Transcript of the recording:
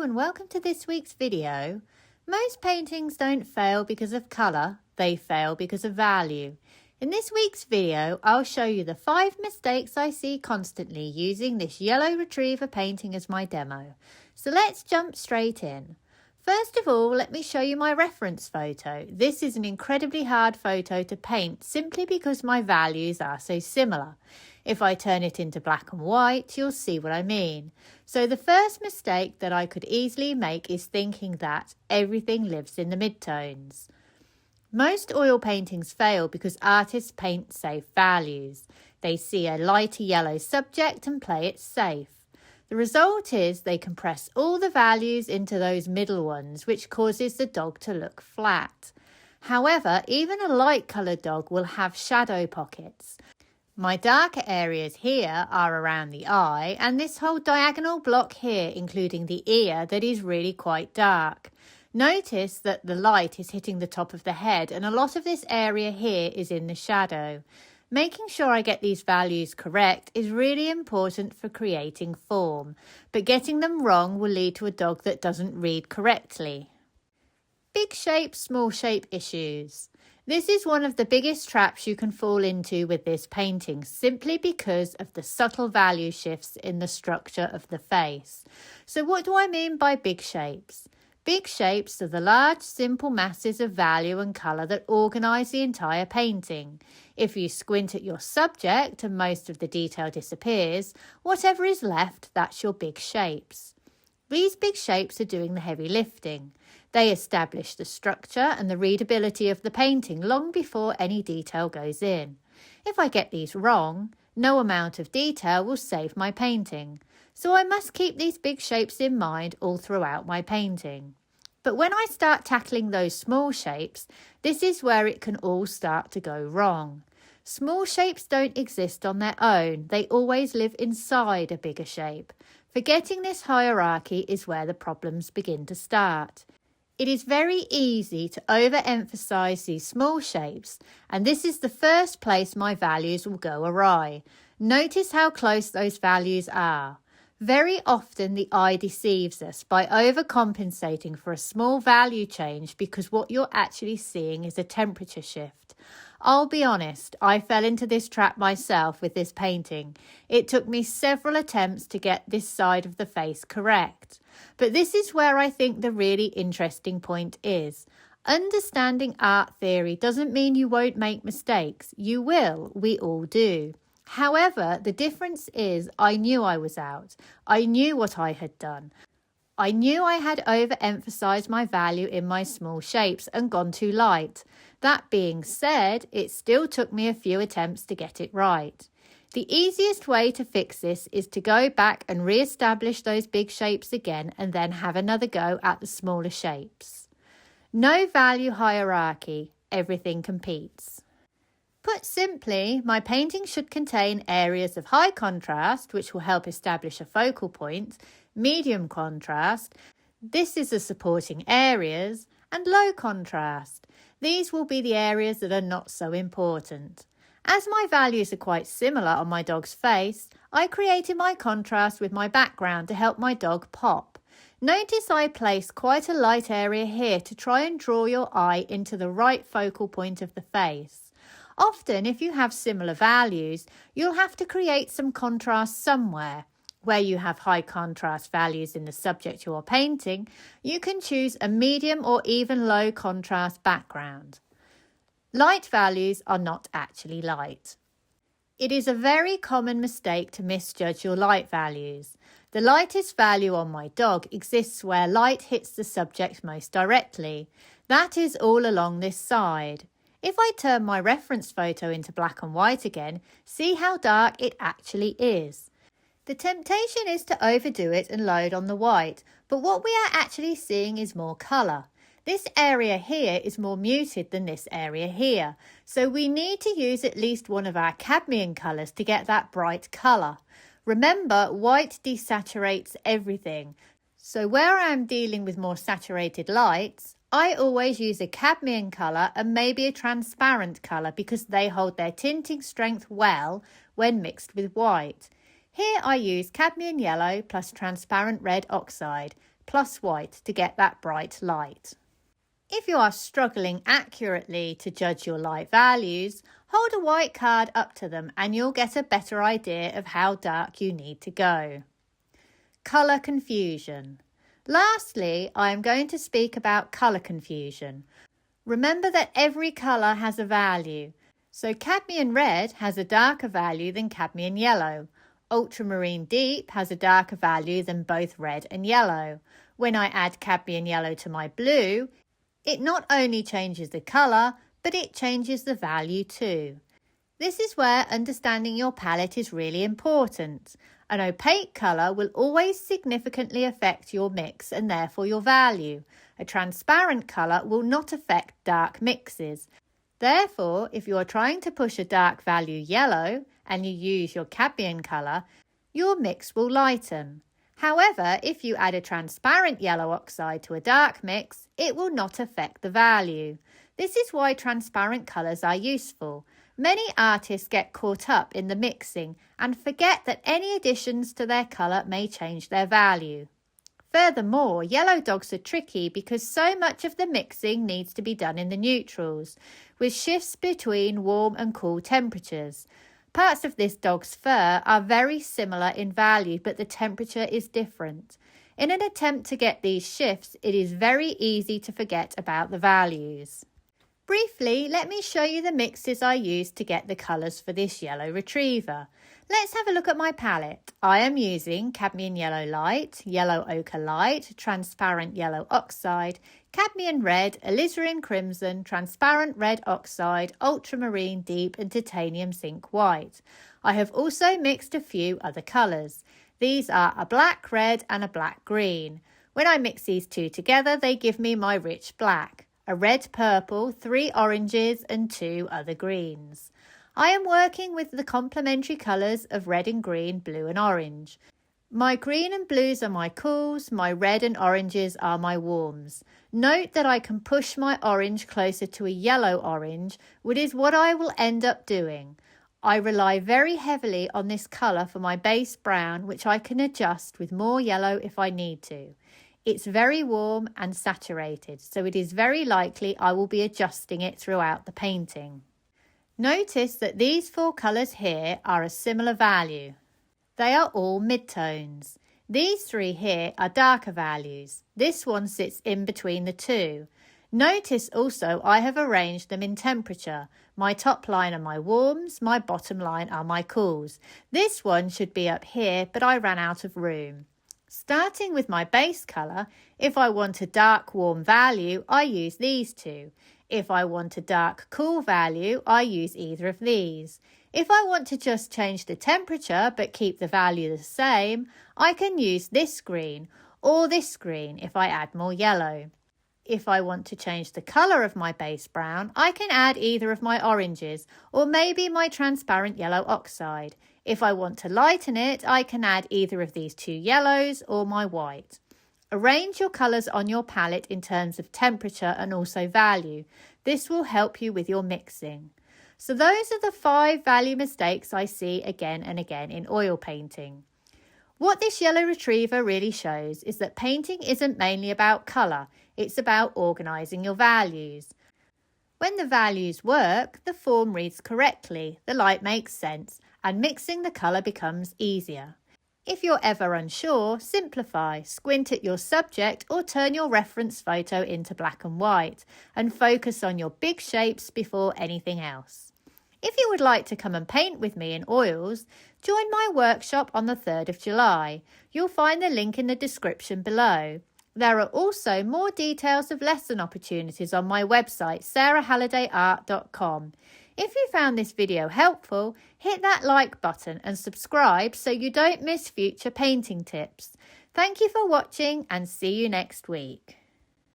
Hello and welcome to this week's video. Most paintings don't fail because of colour, they fail because of value. In this week's video, I'll show you the 5 mistakes I see constantly using this yellow retriever painting as my demo. So let's jump straight in. First of all, let me show you my reference photo. This is an incredibly hard photo to paint simply because my values are so similar. If I turn it into black and white, you'll see what I mean. So the first mistake that I could easily make is thinking that everything lives in the midtones. Most oil paintings fail because artists paint safe values. They see a lighter yellow subject and play it safe. The result is they compress all the values into those middle ones, which causes the dog to look flat. However, even a light-coloured dog will have shadow pockets. My darker areas here are around the eye and this whole diagonal block here, including the ear, that is really quite dark. Notice that the light is hitting the top of the head and a lot of this area here is in the shadow. Making sure I get these values correct is really important for creating form, but getting them wrong will lead to a dog that doesn't read correctly. Big shape, small shape issues. This is one of the biggest traps you can fall into with this painting, simply because of the subtle value shifts in the structure of the face. So what do I mean by big shapes? Big shapes are the large, simple masses of value and colour that organise the entire painting. If you squint at your subject and most of the detail disappears, whatever is left, that's your big shapes. These big shapes are doing the heavy lifting. They establish the structure and the readability of the painting long before any detail goes in. If I get these wrong, no amount of detail will save my painting. So I must keep these big shapes in mind all throughout my painting. But when I start tackling those small shapes, this is where it can all start to go wrong. Small shapes don't exist on their own, they always live inside a bigger shape. Forgetting this hierarchy is where the problems begin to start. It is very easy to overemphasize these small shapes, and this is the first place my values will go awry. Notice how close those values are. Very often the eye deceives us by overcompensating for a small value change because what you're actually seeing is a temperature shift. I'll be honest, I fell into this trap myself with this painting. It took me several attempts to get this side of the face correct. But this is where I think the really interesting point is. Understanding art theory doesn't mean you won't make mistakes. You will, we all do. However, the difference is I knew I was out. I knew what I had done. I knew I had overemphasized my value in my small shapes and gone too light. That being said, it still took me a few attempts to get it right. The easiest way to fix this is to go back and re-establish those big shapes again and then have another go at the smaller shapes. No value hierarchy, everything competes. Put simply, my painting should contain areas of high contrast, which will help establish a focal point, medium contrast, this is the supporting areas, and low contrast. These will be the areas that are not so important. As my values are quite similar on my dog's face, I created my contrast with my background to help my dog pop. Notice I placed quite a light area here to try and draw your eye into the right focal point of the face. Often, if you have similar values, you'll have to create some contrast somewhere. Where you have high contrast values in the subject you are painting, you can choose a medium or even low contrast background. Light values are not actually light. It is a very common mistake to misjudge your light values. The lightest value on my dog exists where light hits the subject most directly. That is all along this side. If I turn my reference photo into black and white again, see how dark it actually is. The temptation is to overdo it and load on the white, but what we are actually seeing is more colour. This area here is more muted than this area here, so we need to use at least one of our cadmium colours to get that bright colour. Remember, white desaturates everything, so where I am dealing with more saturated lights, I always use a cadmium colour and maybe a transparent colour because they hold their tinting strength well when mixed with white. Here I use cadmium yellow plus transparent red oxide plus white to get that bright light. If you are struggling accurately to judge your light values, hold a white card up to them and you'll get a better idea of how dark you need to go. Colour confusion. Lastly, I am going to speak about colour confusion. Remember that every colour has a value. So cadmium red has a darker value than cadmium yellow. Ultramarine deep has a darker value than both red and yellow. When I add cadmium yellow to my blue, it not only changes the colour, but it changes the value too. This is where understanding your palette is really important. An opaque colour will always significantly affect your mix and therefore your value. A transparent colour will not affect dark mixes. Therefore, if you are trying to push a dark value yellow and you use your cadmium colour, your mix will lighten. However, if you add a transparent yellow oxide to a dark mix, it will not affect the value. This is why transparent colours are useful. Many artists get caught up in the mixing and forget that any additions to their colour may change their value. Furthermore, yellow dogs are tricky because so much of the mixing needs to be done in the neutrals, with shifts between warm and cool temperatures. Parts of this dog's fur are very similar in value, but the temperature is different. In an attempt to get these shifts, it is very easy to forget about the values. Briefly, let me show you the mixes I used to get the colours for this yellow retriever. Let's have a look at my palette. I am using cadmium yellow light, yellow ochre light, transparent yellow oxide, cadmium red, alizarin crimson, transparent red oxide, ultramarine deep and titanium zinc white. I have also mixed a few other colours. These are a black red and a black green. When I mix these two together, they give me my rich black. A red purple, 3 oranges and 2 other greens. I am working with the complementary colours of red and green, blue and orange. My green and blues are my cools, my red and oranges are my warms. Note that I can push my orange closer to a yellow orange, which is what I will end up doing. I rely very heavily on this colour for my base brown, which I can adjust with more yellow if I need to. It's very warm and saturated, so it is very likely I will be adjusting it throughout the painting. Notice that these 4 colours here are a similar value. They are all midtones. These 3 here are darker values. This one sits in between the 2. Notice also I have arranged them in temperature. My top line are my warms, my bottom line are my cools. This one should be up here, but I ran out of room. Starting with my base colour, if I want a dark warm value, I use these 2. If I want a dark cool value, I use either of these. If I want to just change the temperature but keep the value the same, I can use this green or this green if I add more yellow. If I want to change the colour of my base brown, I can add either of my oranges or maybe my transparent yellow oxide. If I want to lighten it, I can add either of these 2 yellows or my white. Arrange your colours on your palette in terms of temperature and also value. This will help you with your mixing. So those are the 5 value mistakes I see again and again in oil painting. What this yellow retriever really shows is that painting isn't mainly about colour, it's about organising your values. When the values work, the form reads correctly, the light makes sense, and mixing the colour becomes easier. If you're ever unsure, simplify, squint at your subject or turn your reference photo into black and white and focus on your big shapes before anything else. If you would like to come and paint with me in oils, join my workshop on the 3rd of July. You'll find the link in the description below. There are also more details of lesson opportunities on my website, sarahhallidayart.com. If you found this video helpful, hit that like button and subscribe so you don't miss future painting tips. Thank you for watching and see you next week.